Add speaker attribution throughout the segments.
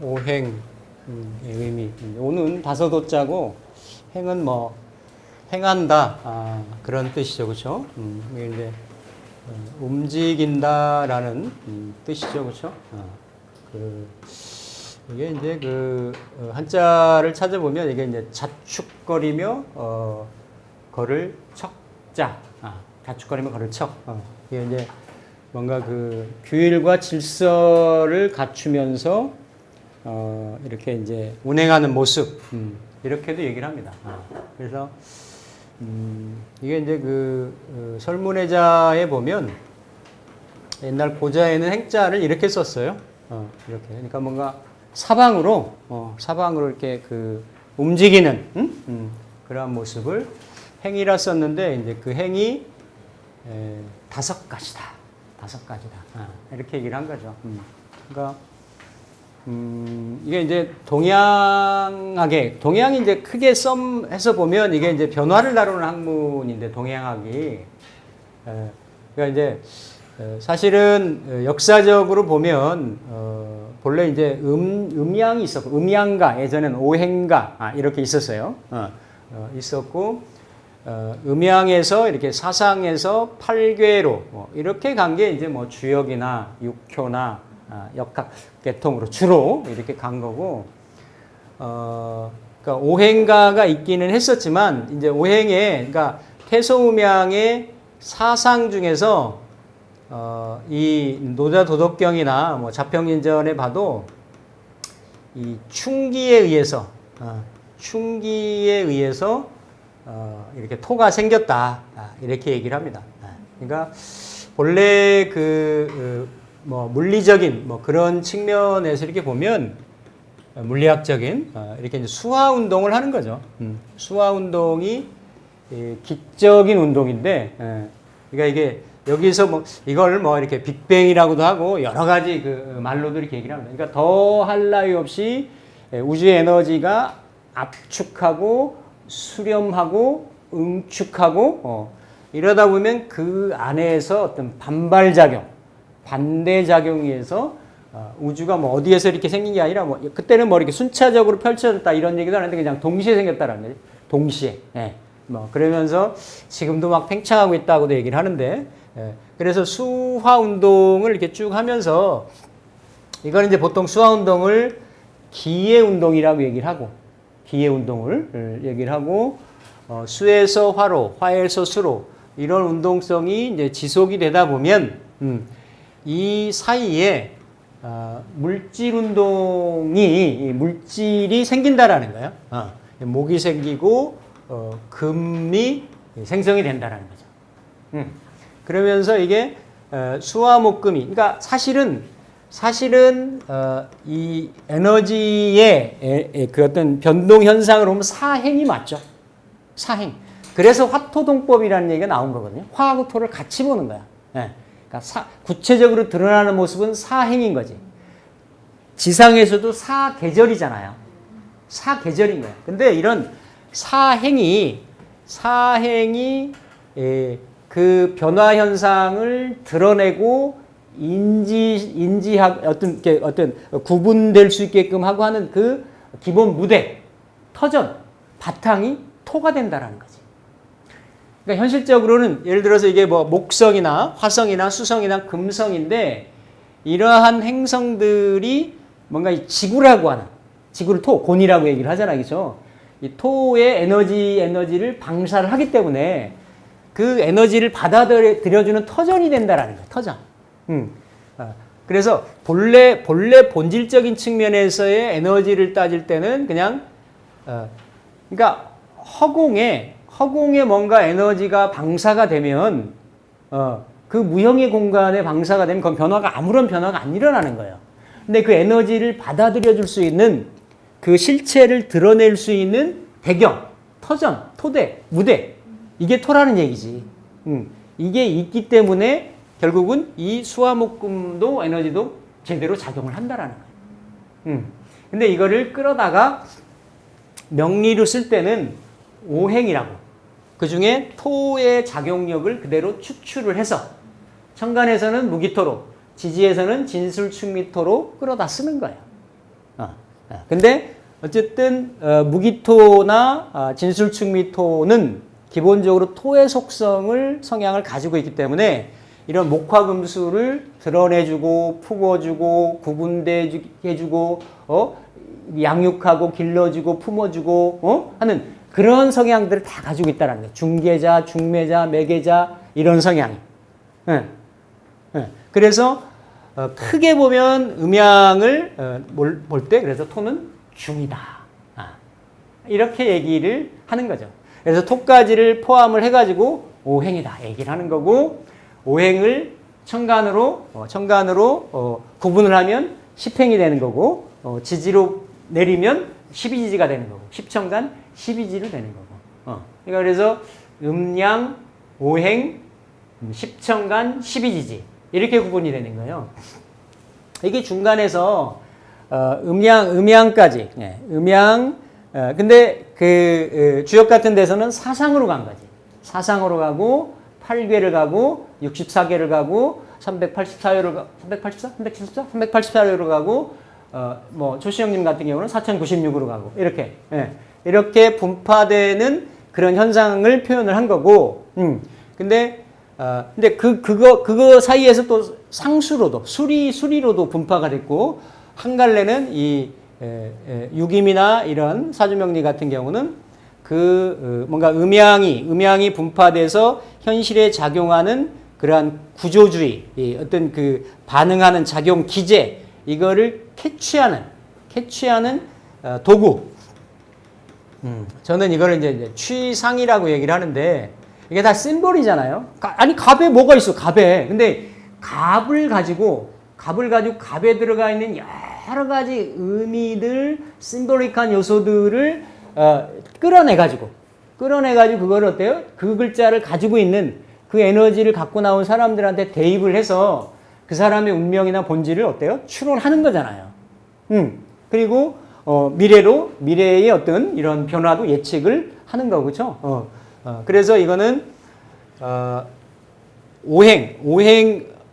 Speaker 1: 오행의 의미. 오는 다섯오자고 행은 뭐 행한다 그런 뜻이죠, 그렇죠? 이게 이제 움직인다라는 뜻이죠, 그렇죠? 이게 이제 한자를 찾아보면 이게 이제 자축거리며 걸을 척자, 자축거리며 걸을 척. 이게 이제 뭔가 규율과 질서를 갖추면서 이렇게 이제 운행하는 모습, 이렇게도 얘기를 합니다. 그래서 이게 이제 설문회자에 보면 옛날 고자에는 행자를 이렇게 썼어요. 이렇게. 그러니까 뭔가 사방으로 이렇게 움직이는 그러한 모습을 행이라 썼는데 이제 그 행이 5가지다. 5가지다. 이렇게 얘기를 한 거죠. 그러니까 이게 이제 동양이 이제 크게 썸해서 보면 이게 이제 변화를 다루는 학문인데, 동양학이. 그러니까 이제 사실은 역사적으로 보면 본래 이제 음양이 있었고, 음양가, 예전에는 오행가 이렇게 있었어요. 있었고, 음양에서 이렇게 사상에서 팔괘로 이렇게 간 게 이제 뭐 주역이나 육효나 역학 계통으로 주로 이렇게 간 거고, 그러니까 오행가가 있기는 했었지만 이제 오행에, 그러니까 태소음양의 사상 중에서 이 노자도덕경이나 뭐 자평인전에 봐도 이 충기에 의해서 이렇게 토가 생겼다, 이렇게 얘기를 합니다. 그러니까 본래 뭐 물리적인 뭐 그런 측면에서 이렇게 보면 물리학적인 이렇게 이제 수화 운동을 하는 거죠. 수화 운동이 기적인 운동인데, 그러니까 이게 여기서 뭐 이걸 뭐 이렇게 빅뱅이라고도 하고 여러 가지 말로도 이렇게 얘기를 합니다. 그러니까 더할 나위 없이 우주의 에너지가 압축하고 수렴하고 응축하고 이러다 보면 그 안에서 어떤 반발작용, 반대작용에 의해서 우주가 뭐 어디에서 이렇게 생긴 게 아니라 뭐 그때는 뭐 이렇게 순차적으로 펼쳐졌다 이런 얘기도 하는데 그냥 동시에 생겼다라는 거지. 동시에. 뭐 그러면서 지금도 막 팽창하고 있다고도 얘기를 하는데, 그래서 수화 운동을 이렇게 쭉 하면서 이거는 이제 보통 수화 운동을 기의 운동이라고 얘기를 하고, 기의 운동을 얘기를 하고, 수에서 화로, 화에서 수로 이런 운동성이 이제 지속이 되다 보면 이 사이에 물질 운동이, 물질이 생긴다라는 거예요. 목이 생기고 금이 생성이 된다라는 거죠. 그러면서 이게 수화목금이, 그러니까 사실은 이 에너지의 그 어떤 변동 현상을 보면 사행이 맞죠. 사행. 그래서 화토동법이라는 얘기가 나온 거거든요. 화하고 토를 같이 보는 거야. 그러니까 구체적으로 드러나는 모습은 사행인 거지. 지상에서도 사계절이잖아요. 사계절인 거야. 근데 이런 사행이 그 변화 현상을 드러내고 어떤 구분될 수 있게끔 하고 하는 그 기본 무대, 터전, 바탕이 토가 된다라는 거지. 그러니까 현실적으로는 예를 들어서 이게 뭐 목성이나 화성이나 수성이나 금성인데, 이러한 행성들이 뭔가 이 지구라고 하는, 지구를 곤이라고 얘기를 하잖아요, 그렇죠? 이 토의 에너지를 방사를 하기 때문에 그 에너지를 받아들여주는 터전이 된다라는 거예요, 터전. 그래서 본래 본질적인 측면에서의 에너지를 따질 때는 그냥 그러니까 허공에 뭔가 에너지가 방사가 되면 그 무형의 공간에 방사가 되면 그건 아무런 변화가 안 일어나는 거예요. 근데 그 에너지를 받아들여 줄 수 있는 그 실체를 드러낼 수 있는 배경, 터전, 토대, 무대, 이게 토라는 얘기지. 이게 있기 때문에 결국은 이 수화목금도 에너지도 제대로 작용을 한다라는 거예요. 근데 이거를 끌어다가 명리로 쓸 때는 오행이라고, 그 중에 토의 작용력을 그대로 추출을 해서 천간에서는 무기토로, 지지에서는 진술충미토로 끌어다 쓰는 거예요. 근데 어쨌든 무기토나 진술충미토는 기본적으로 토의 속성을 성향을 가지고 있기 때문에 이런 목화금수를 드러내주고 품어주고 구분해주고 양육하고 길러주고 품어주고 하는 그런 성향들을 다 가지고 있다는 거예요. 중계자, 중매자, 매계자 이런 성향이. 그래서 크게 보면 음양을 볼 때 그래서 토는 중이다. 이렇게 얘기를 하는 거죠. 그래서 토까지를 포함을 해가지고 오행이다 얘기를 하는 거고 오행을 천간으로 구분을 하면 십행이 되는 거고 지지로 내리면 십이지지가 되는 거고 십천간 십이지로 되는 거고 그러니까 그래서 음양 오행 십천간 십이지지 이렇게 구분이 되는 거예요. 이게 중간에서 음양까지 음양 근데 그 주역 같은 데서는 사상으로 간 거지. 사상으로 가고 8괴를 가고 64괴를 가고 384회로 384? 374? 384회로 가고 뭐 조시영님 같은 경우는 4096으로 가고 이렇게 이렇게 분파되는 그런 현상을 표현을 한 거고 근데 그거 사이에서 또 상수로도 수리로도 분파가 됐고 한 갈래는 이 유김이나 이런 사주명리 같은 경우는 뭔가 음양이 분파돼서 현실에 작용하는 그러한 구조주의, 어떤 그 반응하는 작용 기제 이거를 캐치하는 도구. 저는 이거를 이제 취상이라고 얘기를 하는데 이게 다 심볼이잖아요. 아니 갑에 뭐가 있어? 갑에. 근데 갑을 가지고 갑에 들어가 있는 여러 가지 의미들, 심볼릭한 요소들을 끌어내가지고 그걸 어때요? 그 글자를 가지고 있는 그 에너지를 갖고 나온 사람들한테 대입을 해서 그 사람의 운명이나 본질을 어때요? 추론하는 거잖아요. 그리고 미래의 어떤 이런 변화도 예측을 하는 거고, 그렇죠? 그래서 이거는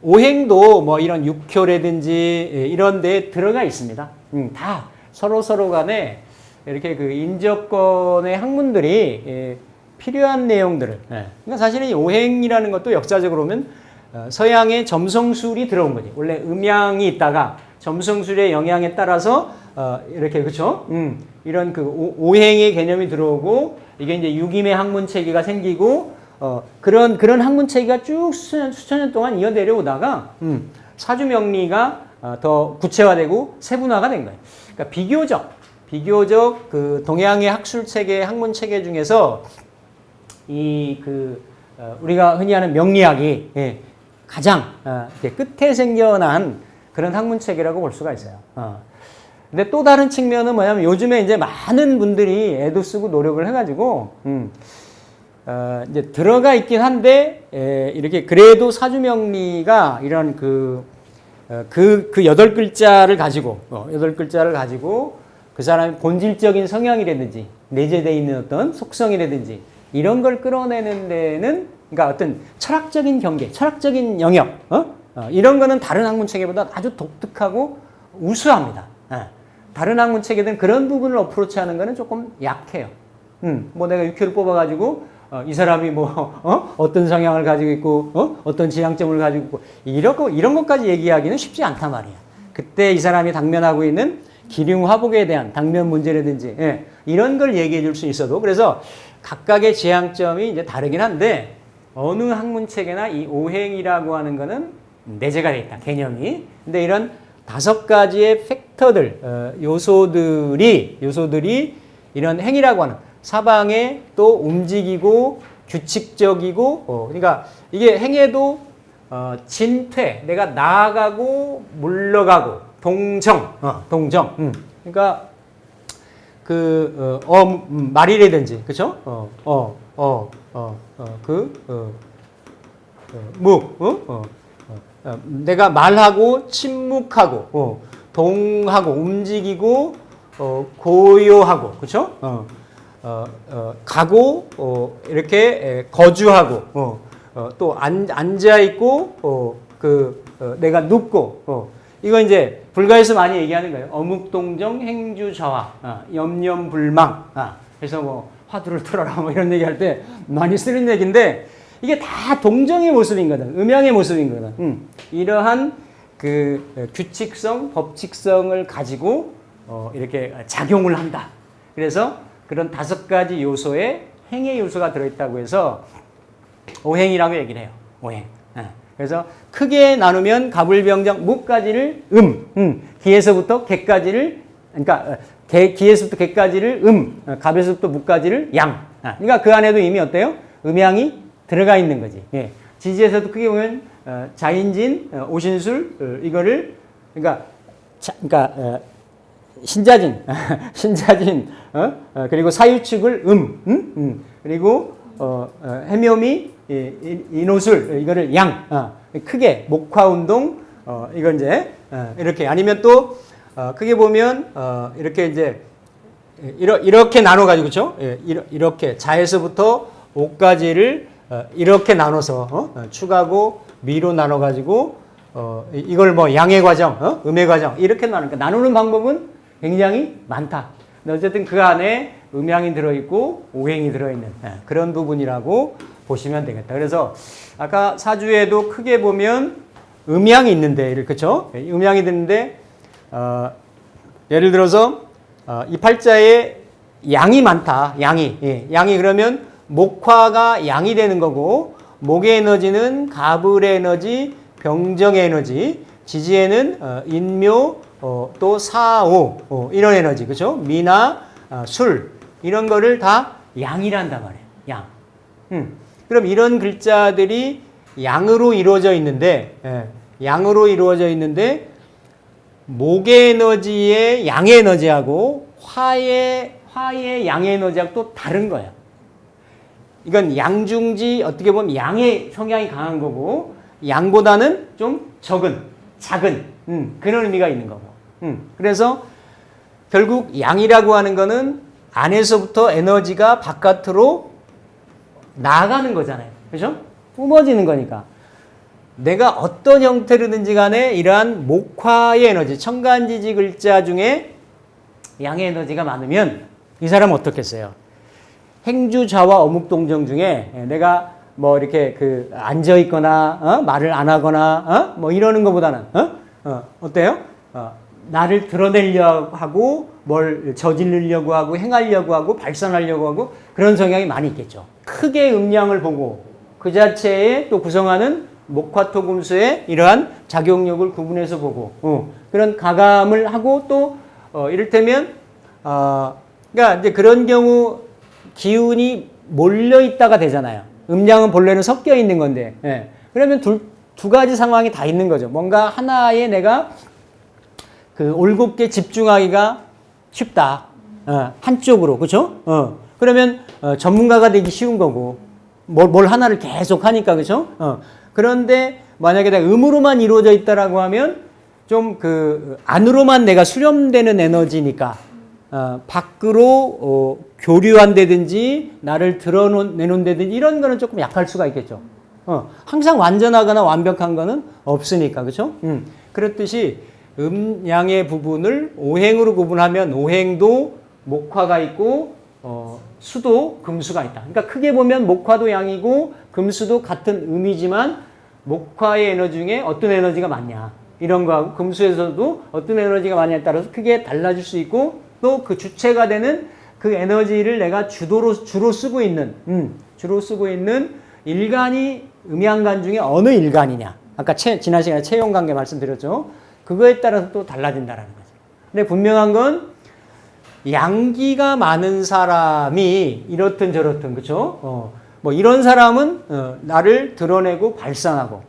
Speaker 1: 오행도 뭐 이런 육효라든지 이런 데 들어가 있습니다. 다 서로 간에 이렇게 그 인접권의 학문들이 필요한 내용들을. 그러니까 사실은 이 오행이라는 것도 역사적으로 보면 서양의 점성술이 들어온 거지. 원래 음양이 있다가 점성술의 영향에 따라서 이렇게 그렇죠. 이런 그 오행의 개념이 들어오고 이게 이제 유김의 학문 체계가 생기고 그런 학문 체계가 쭉 수천 년 동안 이어 내려오다가 사주 명리가 더 구체화되고 세분화가 된 거예요. 그러니까 비교적 그 동양의 학술 체계, 학문 체계 중에서 우리가 흔히 하는 명리학이 가장 끝에 생겨난 그런 학문 체계라고 볼 수가 있어요. 근데 또 다른 측면은 뭐냐면 요즘에 이제 많은 분들이 애도 쓰고 노력을 해가지고 이제 들어가 있긴 한데 이렇게 그래도 사주명리가 이런 그 8글자를 가지고 그 사람의 본질적인 성향이라든지 내재되어 있는 어떤 속성이라든지 이런 걸 끌어내는 데는 그러니까 어떤 철학적인 경계, 철학적인 영역 이런 거는 다른 학문 체계보다 아주 독특하고 우수합니다. 다른 학문 체계들은 그런 부분을 어프로치하는 거는 조금 약해요. 뭐 내가 6회를 뽑아가지고 이 사람이 뭐 어떤 성향을 가지고 있고 어떤 지향점을 가지고 있고 이런 것까지 얘기하기는 쉽지 않단 말이야. 그때 이 사람이 당면하고 있는 기륭화복에 대한 당면 문제라든지 이런 걸 얘기해 줄 수 있어도 그래서 각각의 지향점이 이제 다르긴 한데 어느 학문 체계나 이 오행이라고 하는 거는 내재가 돼 있다 개념이. 근데 이런 5가지의 팩터들 요소들이 이런 행이라고 하는 사방에 또 움직이고 규칙적이고 그러니까 이게 행에도 진퇴 내가 나아가고 물러가고 동정 그러니까 말이라든지 그렇죠? 내가 말하고 침묵하고 동하고 움직이고 고요하고 그렇죠? 가고 이렇게 거주하고 또 앉아 있고 내가 눕고 이거 이제 불가에서 많이 얘기하는 거예요. 어묵동정 행주좌화 염염불망 그래서 뭐 화두를 틀어라 뭐 이런 얘기할 때 많이 쓰는 얘기인데 이게 다 동정의 모습이거든. 음양의 모습이거든. 이러한 그 규칙성, 법칙성을 가지고 이렇게 작용을 한다. 그래서 그런 5가지 요소에 행의 요소가 들어있다고 해서 오행이라고 얘기를 해요. 오행. 그래서 크게 나누면 가불병정 무까지를 기에서부터 개까지를 그러니까 기에서부터 개까지를 갑에서부터 무까지를 양. 그러니까 그 안에도 이미 어때요? 음양이 들어가 있는 거지. 예. 지지에서도 크게 보면 자인진, 오신술 이거를 그러니까 신자진, 신자진, 그리고 사유축을 그리고 해묘미, 인호술 이거를 양, 크게 목화운동 이건 이제 이렇게 아니면 또 크게 보면 이렇게 이제 이렇게 나눠 가지고 그렇죠? 이렇게 자에서부터 오까지를 이렇게 나눠서 축하고 미로 나눠 가지고 이걸 뭐 양의 과정, 음의 과정 이렇게 나누는 방법은 굉장히 많다. 근데 어쨌든 그 안에 음양이 들어있고 오행이 들어있는 그런 부분이라고 보시면 되겠다. 그래서 아까 사주에도 크게 보면 음양이 있는데, 그렇죠? 음양이 있는데 예를 들어서 이 팔자에 양이 많다. 양이 그러면 목화가 양이 되는 거고 목의 에너지는 가불의 에너지, 병정의 에너지, 지지에는 인묘, 또 사오 이런 에너지, 그렇죠? 미나 술 이런 거를 다 양이란단 말이에요. 양. 그럼 이런 글자들이 양으로 이루어져 있는데, 양으로 이루어져 있는데 목의 에너지의 양의 에너지하고 화의 양의 에너지하고 또 다른 거예요. 이건 양중지 어떻게 보면 양의 성향이 강한 거고 양보다는 좀 작은 그런 의미가 있는 거고. 그래서 결국 양이라고 하는 거는 안에서부터 에너지가 바깥으로 나아가는 거잖아요. 그렇죠? 뿜어지는 거니까. 내가 어떤 형태로든지 간에 이러한 목화의 에너지, 천간지지 글자 중에 양의 에너지가 많으면 이 사람은 어떻겠어요? 행주좌와 어묵동정 중에 내가 뭐 이렇게 앉아 있거나 말을 안 하거나 뭐 이러는 것보다는 어때요? 나를 드러내려고 하고 뭘 저지르려고 하고 행하려고 하고 발산하려고 하고 그런 성향이 많이 있겠죠. 크게 음양을 보고 그 자체에 또 구성하는 목화토금수의 이러한 작용력을 구분해서 보고 그런 가감을 하고 또 이를테면 그러니까 이제 그런 경우 기운이 몰려 있다가 되잖아요. 음양은 본래는 섞여 있는 건데, 그러면 두 가지 상황이 다 있는 거죠. 뭔가 하나에 내가 올곧게 집중하기가 쉽다. 한쪽으로, 그렇죠? 그러면 전문가가 되기 쉬운 거고, 뭘 하나를 계속 하니까, 그렇죠? 그런데 만약에 내가 음으로만 이루어져 있다라고 하면 좀 안으로만 내가 수렴되는 에너지니까. 밖으로 교류한다든지 나를 드러내놓는다든지 이런 거는 조금 약할 수가 있겠죠. 항상 완전하거나 완벽한 거는 없으니까, 그렇죠? 그렇듯이 음양의 부분을 오행으로 구분하면 오행도 목화가 있고 수도 금수가 있다. 그러니까 크게 보면 목화도 양이고 금수도 같은 음이지만 목화의 에너지 중에 어떤 에너지가 많냐 이런 거하고 금수에서도 어떤 에너지가 많냐에 따라서 크게 달라질 수 있고 또 그 주체가 되는 그 에너지를 내가 주로 쓰고 있는 일간이 음양간 중에 어느 일간이냐. 아까 지난 시간에 체용관계 말씀드렸죠. 그거에 따라서 또 달라진다라는 거죠. 근데 분명한 건 양기가 많은 사람이 이렇든 저렇든 그렇죠. 뭐 이런 사람은 나를 드러내고 발산하고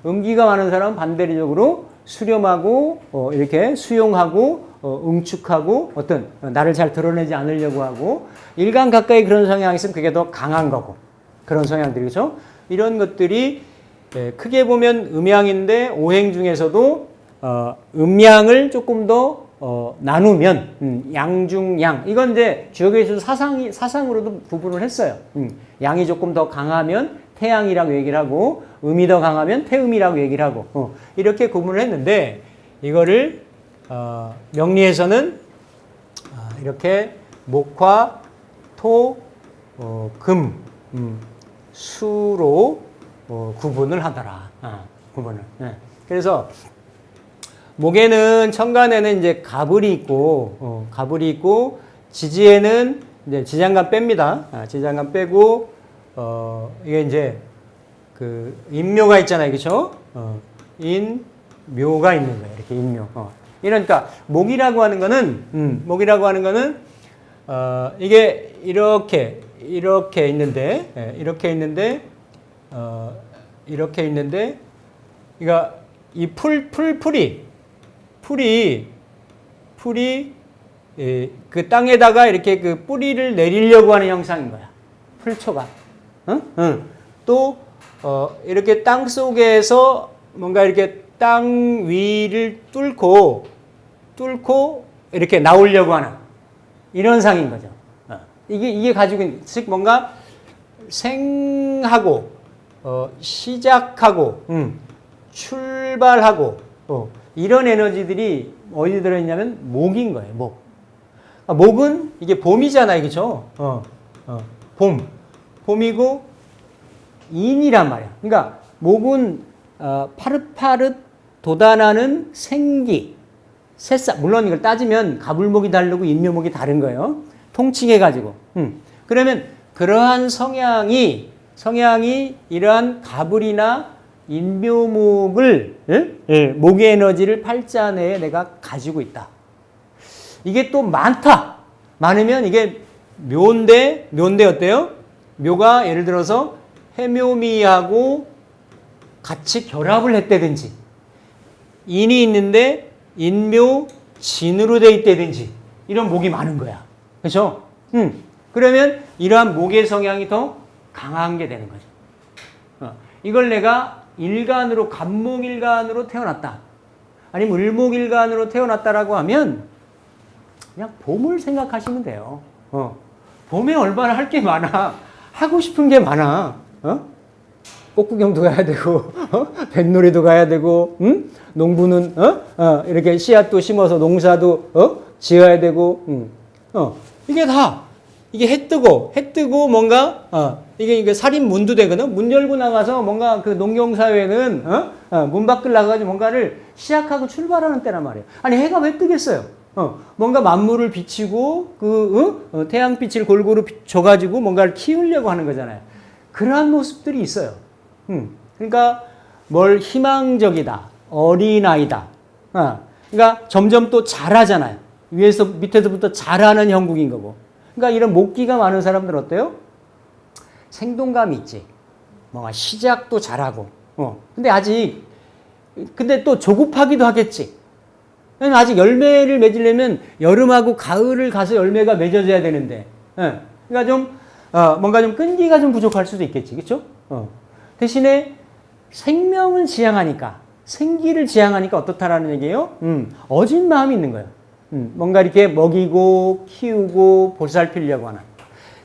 Speaker 1: 음기가 많은 사람은 반대적으로 수렴하고 이렇게 수용하고 응축하고 어떤 나를 잘 드러내지 않으려고 하고 일간 가까이 그런 성향이 있으면 그게 더 강한 거고 그런 성향들이죠. 이런 것들이 크게 보면 음양인데 오행 중에서도 음양을 조금 더 나누면 양중양 이건 이제 주역에서 사상으로도 구분을 했어요. 양이 조금 더 강하면 태양이라고 얘기를 하고 음이 더 강하면 태음이라고 얘기를 하고 이렇게 구분을 했는데 이거를 명리에서는 이렇게 목화 토 금 수로 구분을 하더라. 구분을. 네. 그래서 목에는 천간에는 이제 가불이 있고 지지에는 이제 지장간 뺍니다. 지장간 빼고 이게 이제 그 인묘가 있잖아요, 그렇죠? 인묘가 있는 거예요, 이렇게 인묘. 이러니까 목이라고 하는 거는 이게 이렇게 있는데 이렇게 있는데 그러니까 이 풀이 그 땅에다가 이렇게 그 뿌리를 내리려고 하는 형상인 거야. 풀초가. 또 이렇게 땅 속에서 뭔가 이렇게 땅 위를 뚫고 이렇게 나오려고 하는 이런 상인 거죠. 이게 가지고 있는, 즉 뭔가 생하고 시작하고 출발하고 이런 에너지들이 어디 들어있냐면 목인 거예요. 목. 목은 이게 봄이잖아요, 그렇죠? 봄이고 인이란 말이야. 그러니까 목은 파릇파릇 돋아나는 생기, 새싹. 물론 이걸 따지면 가불목이 다르고 인묘목이 다른 거예요. 통칭해가지고. 그러면 그러한 성향이 이러한 가불이나 인묘목을 목의 에너지를 팔자 내에 내가 가지고 있다. 이게 또 많으면 이게 묘인데 어때요? 묘가 예를 들어서 해묘미하고 같이 결합을 했다든지 인이 있는데 인묘 진으로 돼 있다든지 이런 목이 많은 거야. 그렇죠? 그러면 이러한 목의 성향이 더 강한 게 되는 거죠. 이걸 내가 간목일간으로 태어났다. 아니면 을목일간으로 태어났다라고 하면 그냥 봄을 생각하시면 돼요. 봄에 얼마나 할 게 많아. 하고 싶은 게 많아. 꽃구경도 가야 되고, 뱃놀이도 가야 되고, 농부는, 이렇게 씨앗도 심어서 농사도, 지어야 되고, 이게 해 뜨고 뭔가, 이게 살인문도 되거든. 문 열고 나가서 뭔가 그 농경사회는, 문 밖을 나가가지고 뭔가를 시작하고 출발하는 때란 말이에요. 아니, 해가 왜 뜨겠어요? 뭔가 만물을 비치고, 태양빛을 골고루 줘가지고 뭔가를 키우려고 하는 거잖아요. 그러한 모습들이 있어요. 그러니까 뭘 희망적이다, 어린아이다. 그러니까 점점 또 잘하잖아요. 위에서 밑에서부터 잘하는 형국인 거고. 그러니까 이런 목기가 많은 사람들은 어때요? 생동감이 있지. 뭔가 시작도 잘하고. 근데 또 조급하기도 하겠지. 아직 열매를 맺으려면 여름하고 가을을 가서 열매가 맺어져야 되는데. 그러니까 좀 뭔가 좀 끈기가 좀 부족할 수도 있겠지. 그렇죠? 대신에 생명을 지향하니까, 생기를 지향하니까 어떻다라는 얘기예요? 어진 마음이 있는 거예요. 뭔가 이렇게 먹이고 키우고 보살피려고 하는.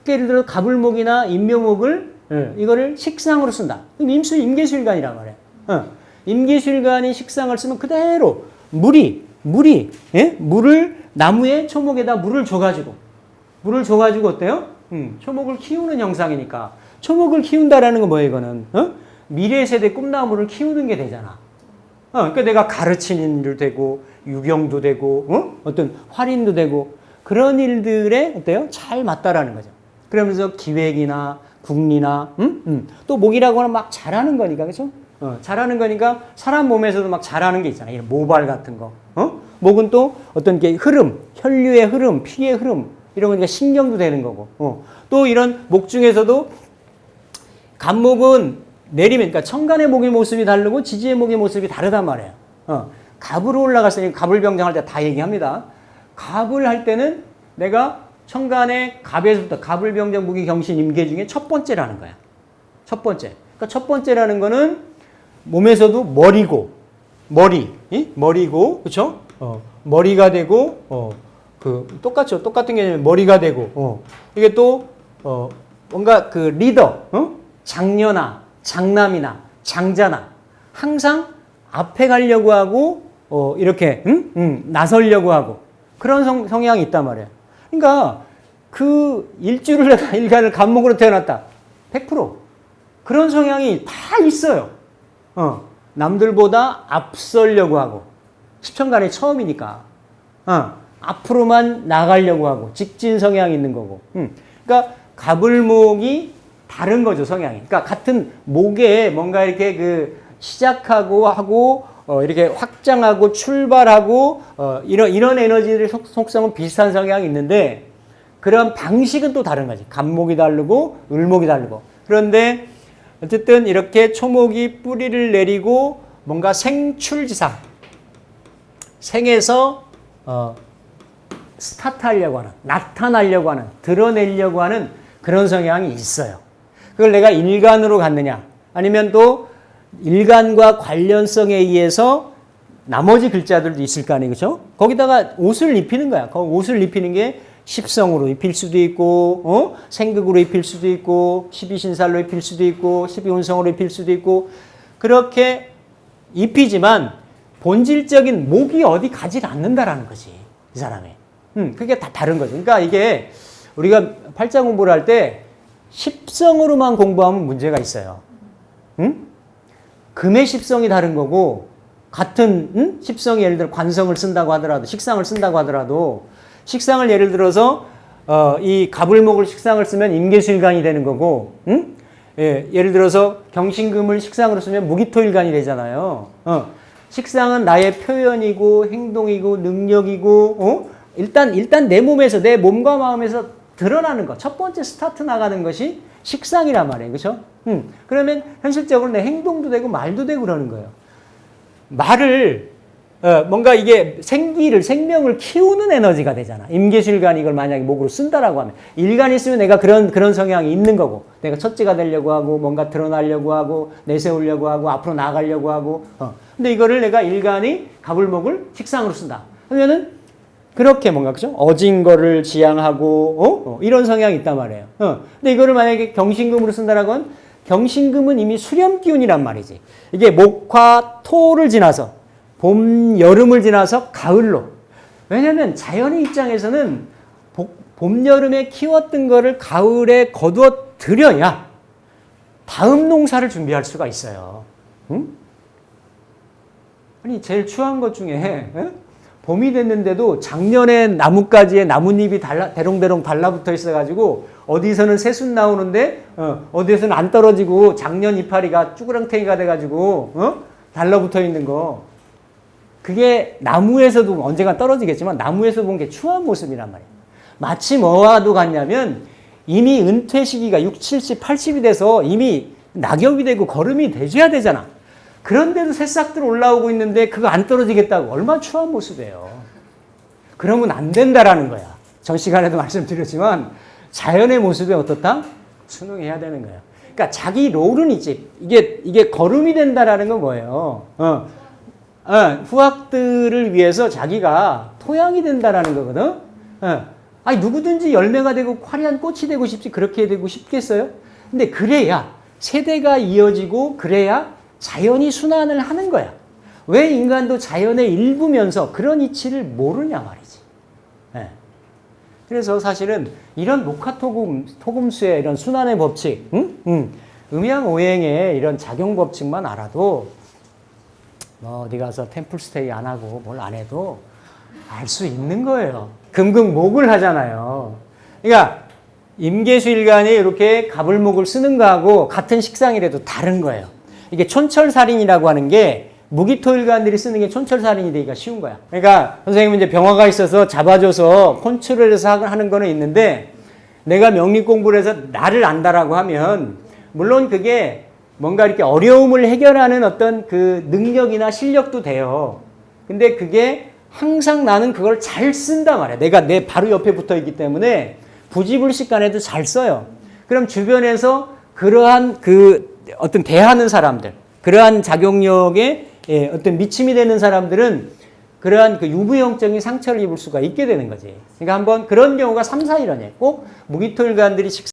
Speaker 1: 그러니까 예를 들어 가불목이나 인묘목을 이거를 식상으로 쓴다. 그럼 임계수일간이란 말이에요. 임계수일간이 식상을 쓰면 그대로 물을 나무에 초목에다 물을 줘가지고 어때요? 초목을 키우는 형상이니까. 초목을 키운다라는 건 뭐예요, 이거는? 미래 세대 꿈나무를 키우는 게 되잖아. 그러니까 내가 가르치는 일도 되고, 유경도 되고, 어떤 활인도 되고, 그런 일들에 어때요? 잘 맞다라는 거죠. 그러면서 기획이나 국리나, 또 목이라고 하면 막 잘하는 거니까, 그죠? 잘하는 거니까 사람 몸에서도 막 잘하는 게 있잖아요. 이런 모발 같은 거. 목은 또 어떤 게 흐름, 혈류의 흐름, 피의 흐름, 이런 거니까 신경도 되는 거고. 또 이런 목 중에서도 간목은 내리면, 그러니까 천간의 목의 모습이 다르고 지지의 목의 모습이 다르단 말이에요. 갑으로 올라갔으니 갑을병장할 때 다 얘기합니다. 갑을 할 때는 내가 천간의 갑에서부터 갑을병장 무기경신 임계 중에 첫 번째라는 거야. 첫 번째. 그러니까 첫 번째라는 거는 몸에서도 머리고, 그렇죠? 머리가 되고, 똑같죠. 똑같은 개념이 머리가 되고, 이게 또, 뭔가 그 리더, 장녀나, 장남이나, 장자나, 항상 앞에 가려고 하고, 이렇게, 나서려고 하고, 그런 성향이 있단 말이에요. 그러니까, 그 일간을 간목으로 태어났다. 100%. 그런 성향이 다 있어요. 남들보다 앞서려고 하고, 십천간의 처음이니까, 앞으로만 나가려고 하고, 직진 성향이 있는 거고. 그러니까, 갑을목이 다른 거죠, 성향이. 그러니까, 같은 목에 뭔가 이렇게 그, 시작하고 하고, 이렇게 확장하고 출발하고, 이런 에너지들의 속성은 비슷한 성향이 있는데, 그런 방식은 또 다른 거지. 갑목이 다르고, 을목이 다르고. 그런데, 어쨌든 이렇게 초목이 뿌리를 내리고, 뭔가 생출지상. 생에서, 스타트하려고 하는, 나타나려고 하는, 드러내려고 하는 그런 성향이 있어요. 그걸 내가 일간으로 갔느냐, 아니면 또 일간과 관련성에 의해서 나머지 글자들도 있을 거 아니에요, 그렇죠? 거기다가 옷을 입히는 거야. 그 옷을 입히는 게 십성으로 입힐 수도 있고, 생극으로 입힐 수도 있고, 십이신살로 입힐 수도 있고, 십이운성으로 입힐 수도 있고, 그렇게 입히지만 본질적인 목이 어디 가지 않는다라는 거지, 이 사람이. 그게 다 다른 거죠. 그러니까 이게 우리가 팔자 공부를 할 때 십성으로만 공부하면 문제가 있어요. 금의 십성이 다른 거고, 같은 십성이 예를 들어 관성을 쓴다고 하더라도, 식상을 쓴다고 하더라도, 식상을 예를 들어서 이 갑을목을 식상을 쓰면 임계수일간이 되는 거고, 예를 들어서 경신금을 식상으로 쓰면 무기토일간이 되잖아요. 식상은 나의 표현이고 행동이고 능력이고, 일단 내 몸에서, 내 몸과 마음에서 드러나는 것, 첫 번째 스타트 나가는 것이 식상이란 말이에요. 그렇죠? 그러면 현실적으로 내 행동도 되고 말도 되고 그러는 거예요. 말을 뭔가 이게 생명을 키우는 에너지가 되잖아. 임계수일간이 이걸 만약에 목으로 쓴다라고 하면, 일간이 있으면 내가 그런 성향이 있는 거고, 내가 첫째가 되려고 하고, 뭔가 드러나려고 하고, 내세우려고 하고, 앞으로 나가려고 하고. 근데 이거를 내가 일간이 갑을목을 식상으로 쓴다. 그러면은 그렇게 뭔가, 그죠? 어진 거를 지향하고, 이런 성향이 있단 말이에요. 근데 이거를 만약에 경신금으로 쓴다라고 하면, 경신금은 이미 수렴 기운이란 말이지. 이게 목화 토를 지나서, 봄, 여름을 지나서 가을로. 왜냐면 자연의 입장에서는 봄, 여름에 키웠던 거를 가을에 거두어 들여야 다음 농사를 준비할 수가 있어요. 아니, 제일 추한 것 중에, 봄이 됐는데도 작년에 나뭇가지에 나뭇잎이 대롱대롱 달라붙어 있어가지고 어디서는 새순 나오는데 어디에서는 안 떨어지고 작년 이파리가 쭈그랑탱이가 돼가지고 달라붙어 있는 거. 그게 나무에서도 언젠가 떨어지겠지만 나무에서 본 게 추한 모습이란 말이에요. 마치 뭐와도 같냐면 이미 은퇴 시기가 60, 70, 80이 돼서 이미 낙엽이 되고 거름이 돼줘야 되잖아. 그런데도 새싹들 올라오고 있는데 그거 안 떨어지겠다고. 얼마나 추한 모습이에요. 그러면 안 된다라는 거야. 전 시간에도 말씀드렸지만 자연의 모습에 어떻다? 순응해야 되는 거예요. 그러니까 자기 롤은 있지. 이게 거름이 된다라는 건 뭐예요? 후학들을 위해서 자기가 토양이 된다라는 거거든. 아니 누구든지 열매가 되고 화려한 꽃이 되고 싶지 그렇게 되고 싶겠어요? 근데 그래야 세대가 이어지고 그래야 자연이 순환을 하는 거야. 왜 인간도 자연의 일부면서 그런 이치를 모르냐 말이지. 그래서 사실은 이런 목화토금수의 이런 순환의 법칙, 음양오행의 이런 작용 법칙만 알아도 어디 가서 템플스테이 안 하고 뭘 안 해도 알 수 있는 거예요. 금극목을 하잖아요. 그러니까 임계수일간이 이렇게 갑을목을 쓰는 거하고 같은 식상이라도 다른 거예요. 이게 촌철살인이라고 하는 게 무기토일간들이 쓰는 게 촌철살인이 되기가 쉬운 거야. 그러니까 선생님은 이제 병화가 있어서 잡아줘서 컨트롤 해서 하는 거는 있는데 내가 명리 공부를 해서 나를 안다라고 하면 물론 그게 뭔가 이렇게 어려움을 해결하는 어떤 그 능력이나 실력도 돼요. 근데 그게 항상 나는 그걸 잘 쓴단 말이야. 내가 내 바로 옆에 붙어 있기 때문에 부지불식간에도 잘 써요. 그럼 주변에서 그러한 그 어떤 대하는 사람들, 그러한 작용력에 어떤 미침이 되는 사람들은 그러한 그 유무형적인 상처를 입을 수가 있게 되는 거지. 그러니까 한번 그런 경우가 3, 4일간에 꼭 무기토일관들이